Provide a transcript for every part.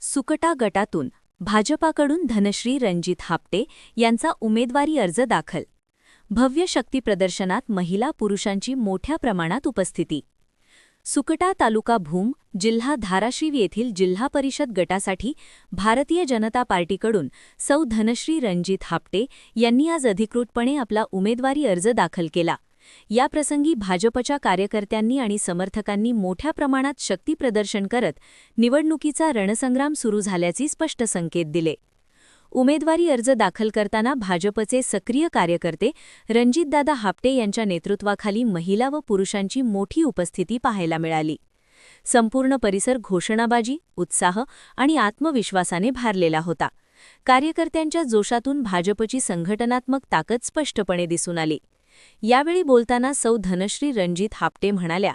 सुकटा गटातून भाजपाकडून धनश्री रणजित हापटे यांचा उमेदवारी अर्ज दाखल. भव्य शक्ती प्रदर्शनात महिला पुरुषांची मोठ्या प्रमाणात उपस्थिती. सुकटा तालुका भूम, जिल्हा धाराशिव येथील जिल्हा परिषद गटासाठी भारतीय जनता पार्टीकडून सौ धनश्री रणजित हापटे यांनी आज अधिकृतपणे आपला उमेदवारी अर्ज दाखल केला. याप्रसंगी भाजपच्या कार्यकर्त्यांनी आणि समर्थकांनी मोठ्या प्रमाणात शक्ती प्रदर्शन करत निवडणुकीचा रणसंग्राम सुरू झाल्याचे स्पष्ट संकेत दिले. उमेदवारी अर्ज दाखल करताना भाजपचे सक्रिय कार्यकर्ते रणजितदादा हापटे यांच्या नेतृत्वाखाली महिला व पुरुषांची मोठी उपस्थिती पाहायला मिळाली. संपूर्ण परिसर घोषणाबाजी, उत्साह आणि आत्मविश्वासाने भारलेला होता. कार्यकर्त्यांच्या जोशातून भाजपची संघटनात्मक ताकद स्पष्टपणे दिसून आली. यावेळी बोलताना सौ धनश्री रणजित हापटे म्हणाल्या,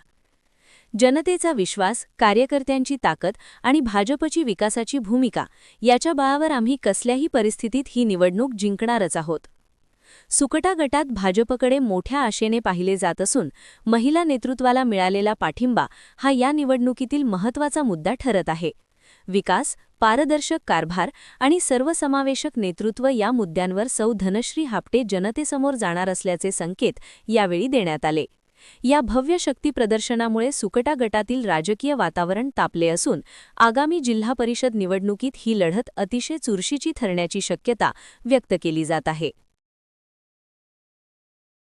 जनतेचा विश्वास, कार्यकर्त्यांची ताकद आणि भाजपची विकासाची भूमिका याच्या बळावर आम्ही कसल्याही परिस्थितीत ही निवडणूक जिंकणारच आहोत. सुकटा गटात भाजपकडे मोठ्या आशेने पाहिले जात असून महिला नेतृत्वाला मिळालेला पाठिंबा हा या निवडणुकीतील महत्त्वाचा मुद्दा ठरत आहे. विकास, पारदर्शक कारभार आणि सर्वसमावेशक नेतृत्व या मुद्द्यांवर सौ धनश्री हापटे जनतेसमोर जाणार असल्याचे संकेत यावेळी देण्यात आले. या भव्य शक्ती प्रदर्शनामुळे सुकटा गटातील राजकीय वातावरण तापले असून आगामी जिल्हा परिषद निवडणुकीत ही लढत अतिशय चुरशीची ठरण्याची शक्यता व्यक्त केली जात आहे.